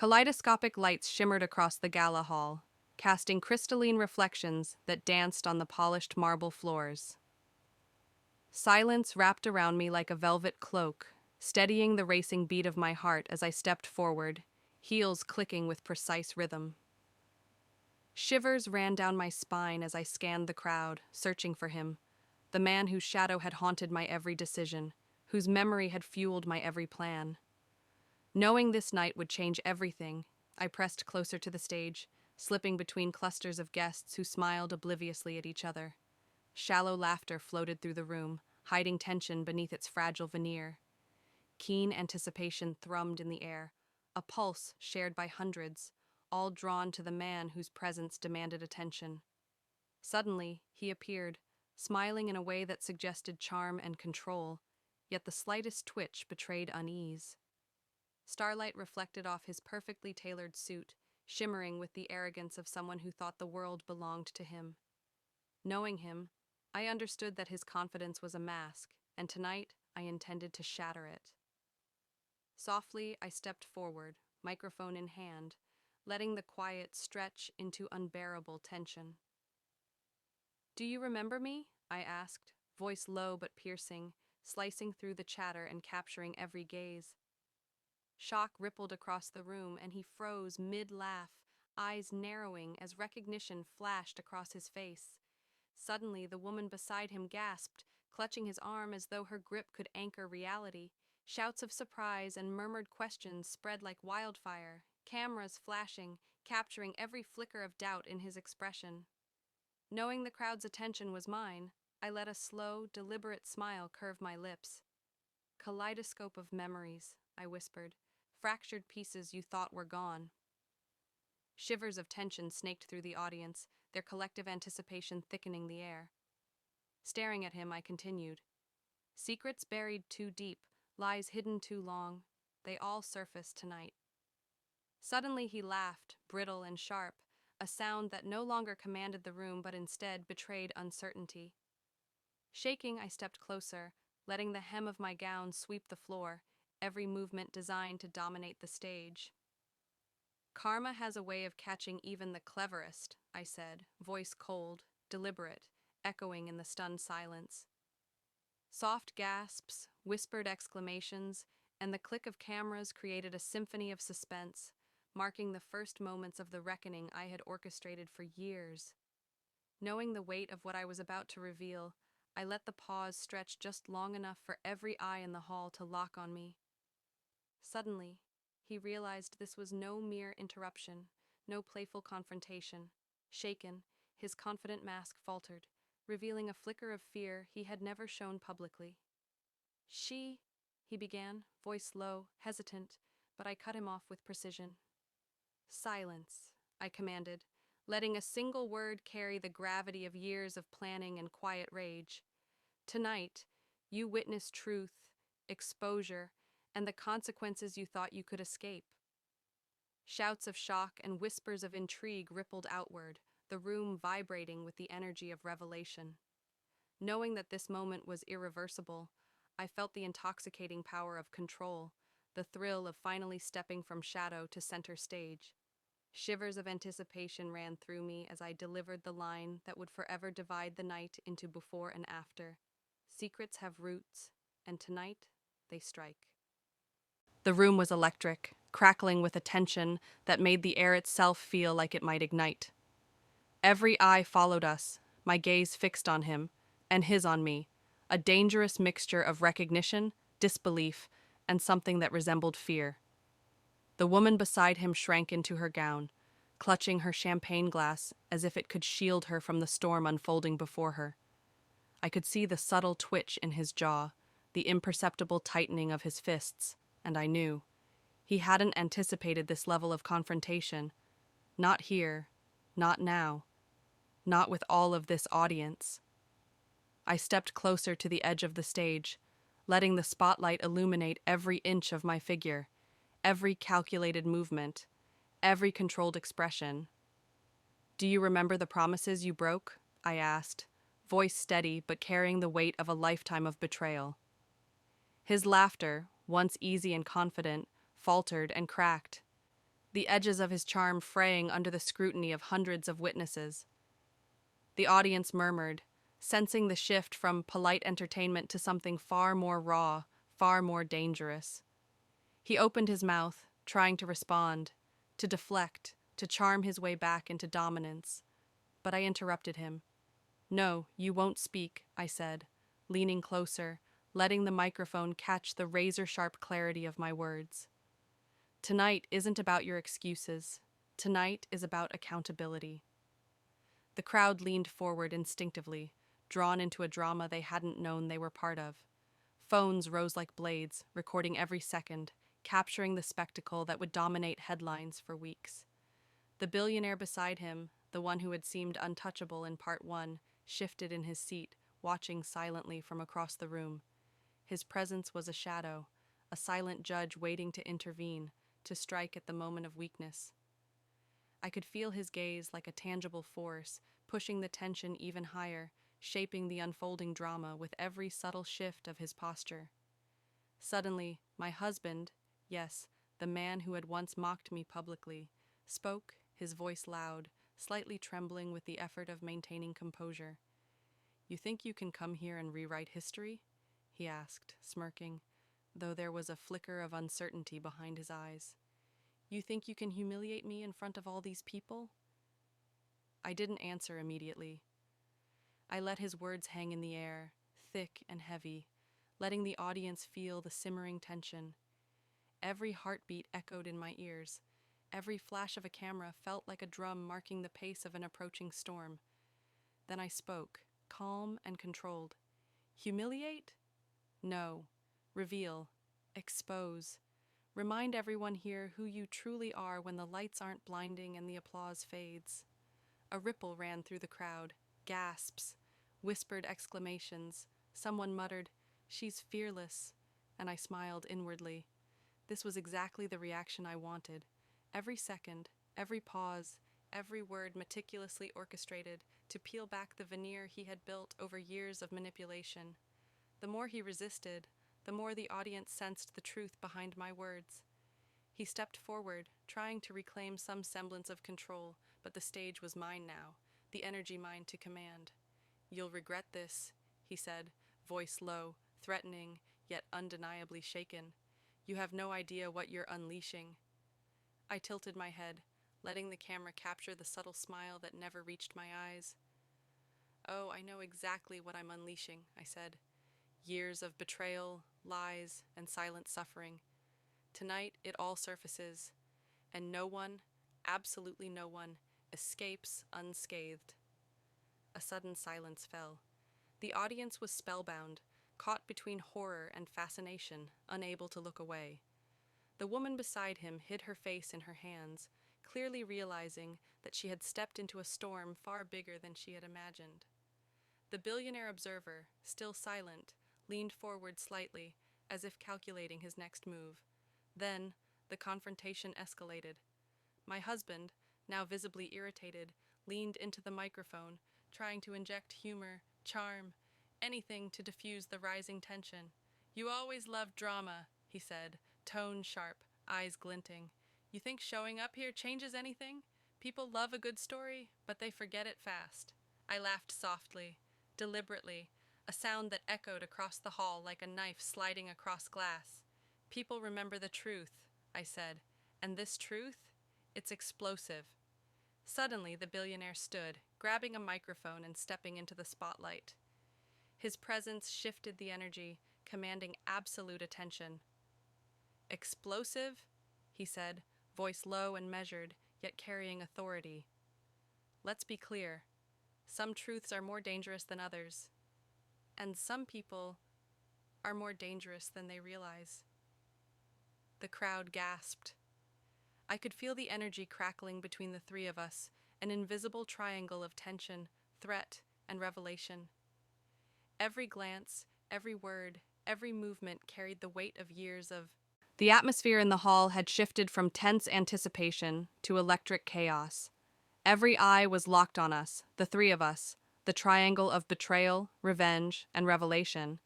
Kaleidoscopic lights shimmered across the gala hall, casting crystalline reflections that danced on the polished marble floors. Silence wrapped around me like a velvet cloak, steadying the racing beat of my heart as I stepped forward, heels clicking with precise rhythm. Shivers ran down my spine as I scanned the crowd, searching for him, the man whose shadow had haunted my every decision, whose memory had fueled my every plan. Knowing this night would change everything, I pressed closer to the stage, slipping between clusters of guests who smiled obliviously at each other. Shallow laughter floated through the room, hiding tension beneath its fragile veneer. Keen anticipation thrummed in the air, a pulse shared by hundreds, all drawn to the man whose presence demanded attention. Suddenly, he appeared, smiling in a way that suggested charm and control, yet the slightest twitch betrayed unease. Starlight reflected off his perfectly tailored suit, shimmering with the arrogance of someone who thought the world belonged to him. Knowing him, I understood that his confidence was a mask, and tonight I intended to shatter it. Softly, I stepped forward, microphone in hand, letting the quiet stretch into unbearable tension. "Do you remember me?" I asked, voice low but piercing, slicing through the chatter and capturing every gaze. Shock rippled across the room, and he froze mid-laugh, eyes narrowing as recognition flashed across his face. Suddenly, the woman beside him gasped, clutching his arm as though her grip could anchor reality. Shouts of surprise and murmured questions spread like wildfire, cameras flashing, capturing every flicker of doubt in his expression. Knowing the crowd's attention was mine, I let a slow, deliberate smile curve my lips. "Kaleidoscope of memories," I whispered, "fractured pieces you thought were gone." Shivers of tension snaked through the audience, their collective anticipation thickening the air. Staring at him, I continued. "Secrets buried too deep, lies hidden too long, they all surfaced tonight." Suddenly he laughed, brittle and sharp, a sound that no longer commanded the room but instead betrayed uncertainty. Shaking, I stepped closer, letting the hem of my gown sweep the floor, every movement designed to dominate the stage. "Karma has a way of catching even the cleverest," I said, voice cold, deliberate, echoing in the stunned silence. Soft gasps, whispered exclamations, and the click of cameras created a symphony of suspense, marking the first moments of the reckoning I had orchestrated for years. Knowing the weight of what I was about to reveal, I let the pause stretch just long enough for every eye in the hall to lock on me. Suddenly, he realized this was no mere interruption, no playful confrontation. Shaken, his confident mask faltered, revealing a flicker of fear he had never shown publicly. "She," he began, voice low, hesitant, but I cut him off with precision. "Silence," I commanded, letting a single word carry the gravity of years of planning and quiet rage. "Tonight, you witness truth, exposure, and the consequences you thought you could escape." Shouts of shock and whispers of intrigue rippled outward, the room vibrating with the energy of revelation. Knowing that this moment was irreversible, I felt the intoxicating power of control, the thrill of finally stepping from shadow to center stage. Shivers of anticipation ran through me as I delivered the line that would forever divide the night into before and after. Secrets have roots, and tonight they strike. The room was electric, crackling with a tension that made the air itself feel like it might ignite. Every eye followed us, my gaze fixed on him, and his on me, a dangerous mixture of recognition, disbelief, and something that resembled fear. The woman beside him shrank into her gown, clutching her champagne glass as if it could shield her from the storm unfolding before her. I could see the subtle twitch in his jaw, the imperceptible tightening of his fists, and I knew. He hadn't anticipated this level of confrontation. Not here, not now, not with all of this audience. I stepped closer to the edge of the stage, letting the spotlight illuminate every inch of my figure, every calculated movement, every controlled expression. "Do you remember the promises you broke?" I asked, voice steady but carrying the weight of a lifetime of betrayal. His laughter, once easy and confident, faltered and cracked. the edges of his charm fraying under the scrutiny of hundreds of witnesses. The audience murmured, sensing the shift from polite entertainment to something far more raw, far more dangerous. He opened his mouth, trying to respond, to deflect, to charm his way back into dominance. But I interrupted him. "No, you won't speak," I said, leaning closer, letting the microphone catch the razor-sharp clarity of my words. "Tonight isn't about your excuses. Tonight is about accountability." The crowd leaned forward instinctively, drawn into a drama they hadn't known they were part of. Phones rose like blades, recording every second, capturing the spectacle that would dominate headlines for weeks. The billionaire beside him, the one who had seemed untouchable in part one, shifted in his seat, watching silently from across the room. His presence was a shadow, a silent judge waiting to intervene, to strike at the moment of weakness. I could feel his gaze like a tangible force, pushing the tension even higher, shaping the unfolding drama with every subtle shift of his posture. Suddenly, my husband, yes, the man who had once mocked me publicly, spoke, his voice loud, slightly trembling with the effort of maintaining composure. "You think you can come here and rewrite history?" he asked, smirking, though there was a flicker of uncertainty behind his eyes. "You think you can humiliate me in front of all these people?" I didn't answer immediately. I let his words hang in the air, thick and heavy, letting the audience feel the simmering tension. Every heartbeat echoed in my ears. Every flash of a camera felt like a drum marking the pace of an approaching storm. Then I spoke, calm and controlled. "Humiliate? No. Reveal. Expose. Remind everyone here who you truly are when the lights aren't blinding and the applause fades." A ripple ran through the crowd, gasps, whispered exclamations. Someone muttered, "She's fearless," and I smiled inwardly. This was exactly the reaction I wanted. Every second, every pause, every word meticulously orchestrated to peel back the veneer he had built over years of manipulation. The more he resisted, the more the audience sensed the truth behind my words. He stepped forward, trying to reclaim some semblance of control, but the stage was mine now, the energy mine to command. "You'll regret this," he said, voice low, threatening, yet undeniably shaken. "You have no idea what you're unleashing." I tilted my head, letting the camera capture the subtle smile that never reached my eyes. "Oh, I know exactly what I'm unleashing," I said. "Years of betrayal, lies, and silent suffering. Tonight it all surfaces, and no one, absolutely no one, escapes unscathed." A sudden silence fell. The audience was spellbound, caught between horror and fascination, unable to look away. The woman beside him hid her face in her hands, clearly realizing that she had stepped into a storm far bigger than she had imagined. The billionaire observer, still silent, leaned forward slightly, as if calculating his next move. Then, the confrontation escalated. My husband, now visibly irritated, leaned into the microphone, trying to inject humor, charm, anything to diffuse the rising tension. "You always loved drama," he said, tone sharp, eyes glinting. "You think showing up here changes anything? People love a good story, but they forget it fast." I laughed softly, deliberately, a sound that echoed across the hall like a knife sliding across glass. "People remember the truth," I said, "and this truth, it's explosive." Suddenly, the billionaire stood, grabbing a microphone and stepping into the spotlight. His presence shifted the energy, commanding absolute attention. "Explosive?" he said, voice low and measured, yet carrying authority. "Let's be clear. Some truths are more dangerous than others, and some people are more dangerous than they realize." The crowd gasped. I could feel the energy crackling between the three of us, an invisible triangle of tension, threat, and revelation. Every glance, every word, every movement carried the weight of years of... The atmosphere in the hall had shifted from tense anticipation to electric chaos. Every eye was locked on us, the three of us, the triangle of betrayal, revenge, and revelation.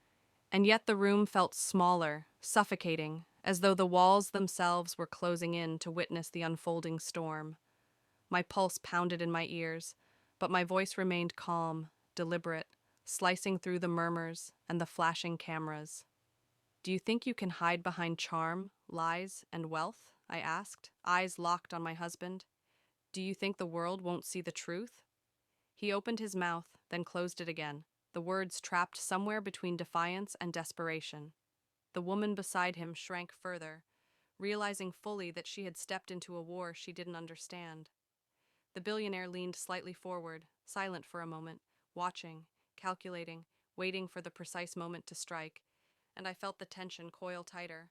And yet the room felt smaller, suffocating, as though the walls themselves were closing in to witness the unfolding storm. My pulse pounded in my ears, but my voice remained calm, deliberate, slicing through the murmurs and the flashing cameras. "Do you think you can hide behind charm, lies, and wealth?" I asked, eyes locked on my husband. "Do you think the world won't see the truth?" He opened his mouth, then closed it again, the words trapped somewhere between defiance and desperation. The woman beside him shrank further, realizing fully that she had stepped into a war she didn't understand. The billionaire leaned slightly forward, silent for a moment, watching, calculating, waiting for the precise moment to strike, and I felt the tension coil tighter,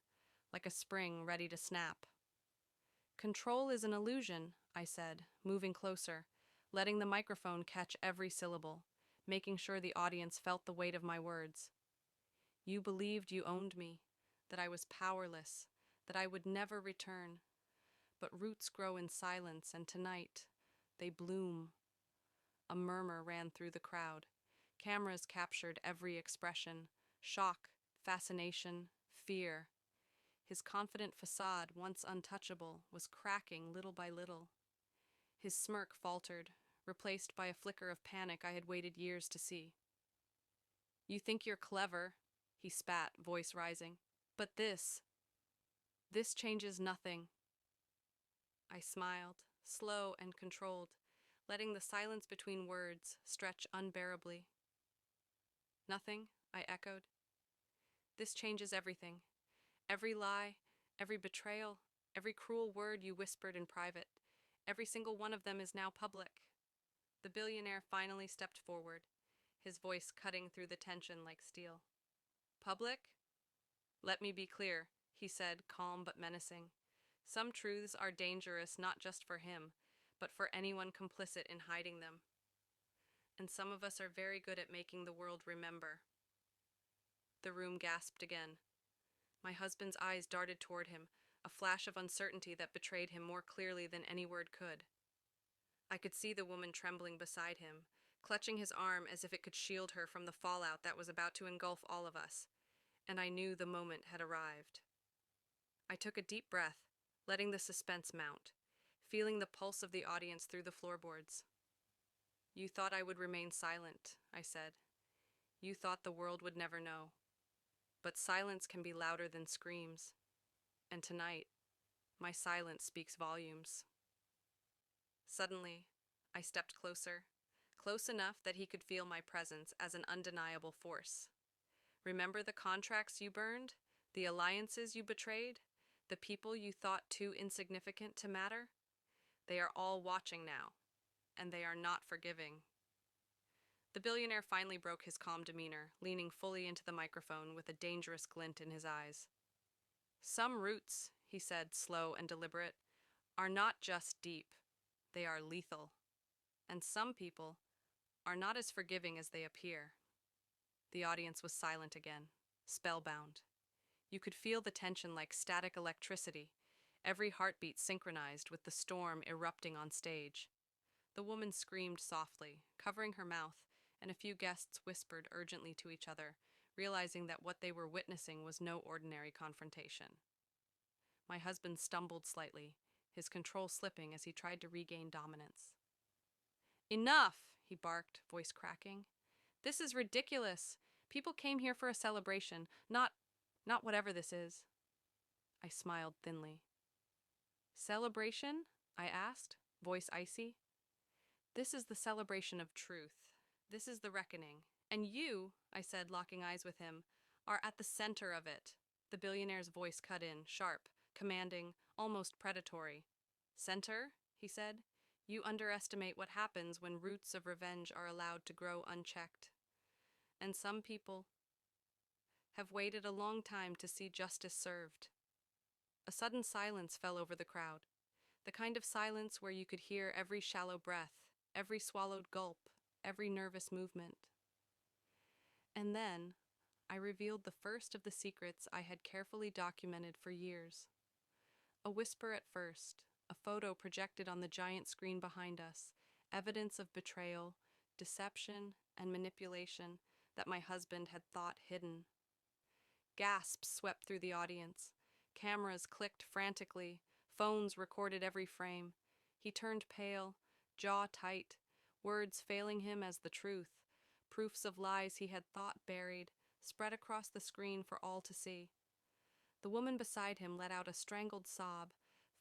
like a spring ready to snap. "Control is an illusion," I said, moving closer, letting the microphone catch every syllable, making sure the audience felt the weight of my words. "You believed you owned me, that I was powerless, that I would never return. But roots grow in silence, and tonight, they bloom." A murmur ran through the crowd. Cameras captured every expression: shock, fascination, fear. His confident facade, once untouchable, was cracking little by little. His smirk faltered, replaced by a flicker of panic I had waited years to see. "You think you're clever," he spat, voice rising. "But this changes nothing." I smiled, slow and controlled, letting the silence between words stretch unbearably. "Nothing?" I echoed. "This changes everything. Every lie, every betrayal, every cruel word you whispered in private, every single one of them is now public." The billionaire finally stepped forward, his voice cutting through the tension like steel. "Public? Let me be clear," he said, calm but menacing. "Some truths are dangerous not just for him, but for anyone complicit in hiding them. And some of us are very good at making the world remember." The room gasped again. My husband's eyes darted toward him, a flash of uncertainty that betrayed him more clearly than any word could. I could see the woman trembling beside him, clutching his arm as if it could shield her from the fallout that was about to engulf all of us, and I knew the moment had arrived. I took a deep breath, letting the suspense mount, feeling the pulse of the audience through the floorboards. "You thought I would remain silent," I said. "You thought the world would never know. But silence can be louder than screams. And tonight, my silence speaks volumes." Suddenly, I stepped closer, close enough that he could feel my presence as an undeniable force. "Remember the contracts you burned? The alliances you betrayed? The people you thought too insignificant to matter? They are all watching now, and they are not forgiving." The billionaire finally broke his calm demeanor, leaning fully into the microphone with a dangerous glint in his eyes. "Some roots," he said, slow and deliberate, "are not just deep, they are lethal. And some people are not as forgiving as they appear." The audience was silent again, spellbound. You could feel the tension like static electricity, every heartbeat synchronized with the storm erupting on stage. The woman screamed softly, covering her mouth, and a few guests whispered urgently to each other, realizing that what they were witnessing was no ordinary confrontation. My husband stumbled slightly, his control slipping as he tried to regain dominance. "Enough!" he barked, voice cracking. "This is ridiculous. People came here for a celebration, not whatever this is." I smiled thinly. "Celebration?" I asked, voice icy. "This is the celebration of truth. This is the reckoning. And you," I said, locking eyes with him, "are at the center of it." The billionaire's voice cut in, sharp, commanding, almost predatory. "Center?" he said. "You underestimate what happens when roots of revenge are allowed to grow unchecked. And some people have waited a long time to see justice served." A sudden silence fell over the crowd, the kind of silence where you could hear every shallow breath, every swallowed gulp, every nervous movement. And then, I revealed the first of the secrets I had carefully documented for years. A whisper at first, a photo projected on the giant screen behind us, evidence of betrayal, deception, and manipulation that my husband had thought hidden. Gasps swept through the audience. Cameras clicked frantically. Phones recorded every frame. He turned pale, jaw tight, words failing him as the truth. Proofs of lies he had thought buried, spread across the screen for all to see. The woman beside him let out a strangled sob,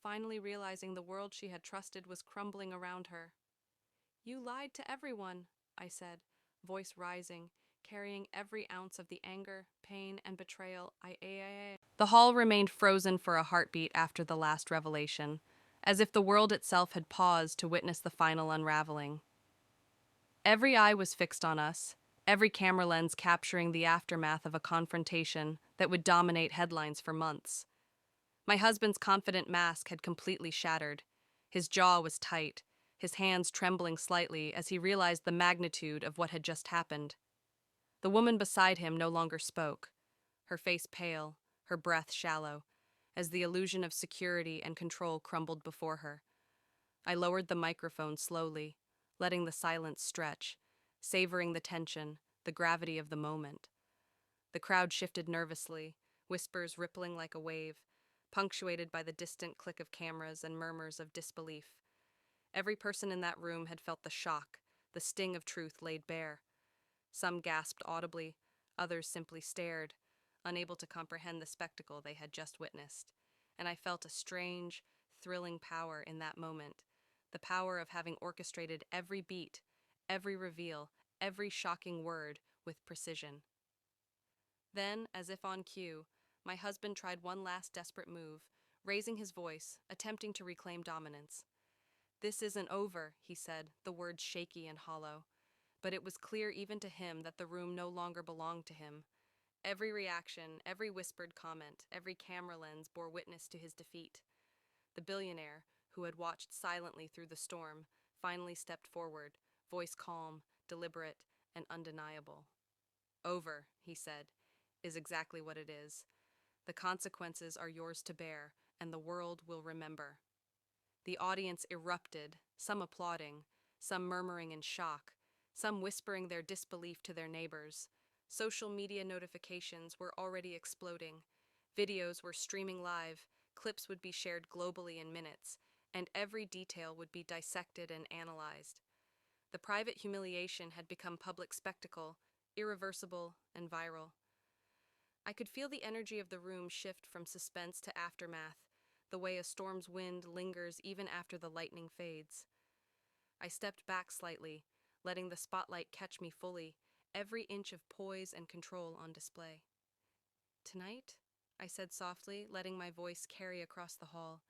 finally realizing the world she had trusted was crumbling around her. "You lied to everyone," I said, voice rising, carrying every ounce of the anger, pain, and betrayal I. The hall remained frozen for a heartbeat after the last revelation, as if the world itself had paused to witness the final unraveling. Every eye was fixed on us, every camera lens capturing the aftermath of a confrontation that would dominate headlines for months. My husband's confident mask had completely shattered. His jaw was tight, his hands trembling slightly as he realized the magnitude of what had just happened. The woman beside him no longer spoke, her face pale, her breath shallow, as the illusion of security and control crumbled before her. I lowered the microphone slowly, letting the silence stretch, savoring the tension, the gravity of the moment. The crowd shifted nervously, whispers rippling like a wave, punctuated by the distant click of cameras and murmurs of disbelief. Every person in that room had felt the shock, the sting of truth laid bare. Some gasped audibly, others simply stared, unable to comprehend the spectacle they had just witnessed. And I felt a strange, thrilling power in that moment, the power of having orchestrated every beat, every reveal, every shocking word with precision. Then, as if on cue, my husband tried one last desperate move, raising his voice, attempting to reclaim dominance. "This isn't over," he said, the words shaky and hollow. But it was clear even to him that the room no longer belonged to him. Every reaction, every whispered comment, every camera lens bore witness to his defeat. The billionaire, who had watched silently through the storm, finally stepped forward, voice calm, deliberate, and undeniable. "Over," he said, "is exactly what it is. The consequences are yours to bear, and the world will remember." The audience erupted, some applauding, some murmuring in shock, some whispering their disbelief to their neighbors. Social media notifications were already exploding. Videos were streaming live, clips would be shared globally in minutes, and every detail would be dissected and analyzed. The private humiliation had become public spectacle, irreversible and viral. I could feel the energy of the room shift from suspense to aftermath, the way a storm's wind lingers even after the lightning fades. I stepped back slightly, letting the spotlight catch me fully, every inch of poise and control on display. "Tonight," I said softly, letting my voice carry across the hall,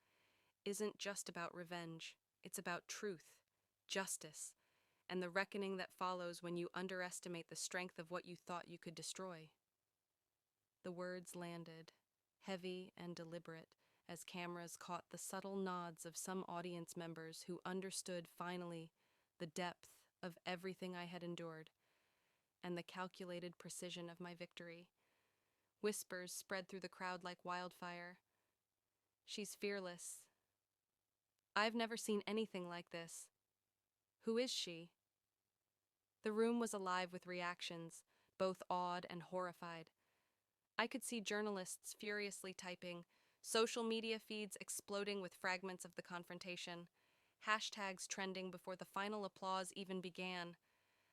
"isn't just about revenge. It's about truth, justice, and the reckoning that follows when you underestimate the strength of what you thought you could destroy." The words landed, heavy and deliberate, as cameras caught the subtle nods of some audience members who understood finally the depth of everything I had endured and the calculated precision of my victory. Whispers spread through the crowd like wildfire. "She's fearless. I've never seen anything like this. Who is she?" The room was alive with reactions, both awed and horrified. I could see journalists furiously typing, social media feeds exploding with fragments of the confrontation, hashtags trending before the final applause even began.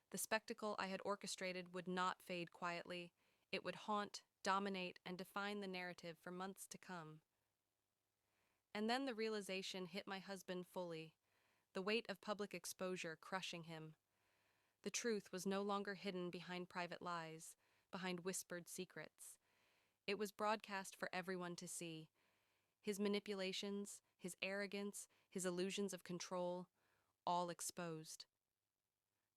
The spectacle I had orchestrated would not fade quietly. It would haunt, dominate, and define the narrative for months to come. And then the realization hit my husband fully, the weight of public exposure crushing him. The truth was no longer hidden behind private lies, behind whispered secrets. It was broadcast for everyone to see. His manipulations, his arrogance, his illusions of control, all exposed.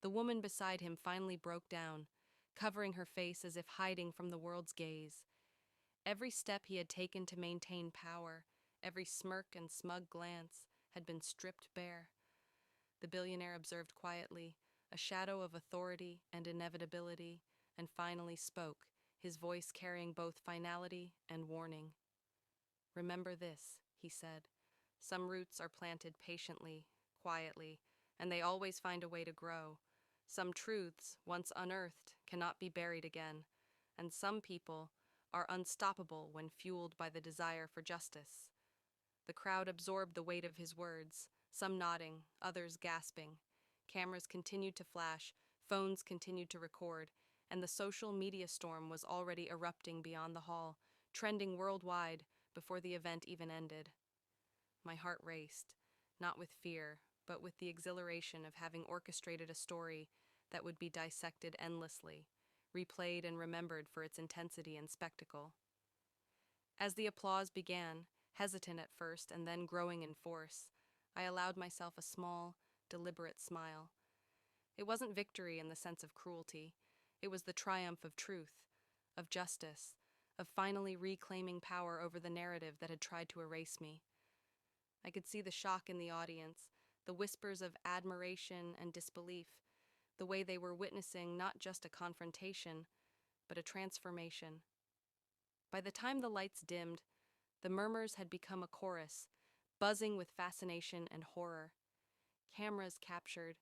The woman beside him finally broke down, covering her face as if hiding from the world's gaze. Every step he had taken to maintain power, every smirk and smug glance, had been stripped bare. The billionaire observed quietly, a shadow of authority and inevitability, and finally spoke, his voice carrying both finality and warning. "Remember this," he said. "Some roots are planted patiently, quietly, and they always find a way to grow. Some truths, once unearthed, cannot be buried again, and some people are unstoppable when fueled by the desire for justice. The crowd absorbed the weight of his words, some nodding, others gasping. Cameras continued to flash, phones continued to record, and the social media storm was already erupting beyond the hall, trending worldwide before the event even ended. My heart raced, not with fear, but with the exhilaration of having orchestrated a story that would be dissected endlessly, replayed and remembered for its intensity and spectacle. As the applause began, hesitant at first and then growing in force, I allowed myself a small, deliberate smile. It wasn't victory in the sense of cruelty. It was the triumph of truth, of justice, of finally reclaiming power over the narrative that had tried to erase me. I could see the shock in the audience, the whispers of admiration and disbelief, the way they were witnessing not just a confrontation, but a transformation. By the time the lights dimmed, the murmurs had become a chorus, buzzing with fascination and horror. Cameras captured,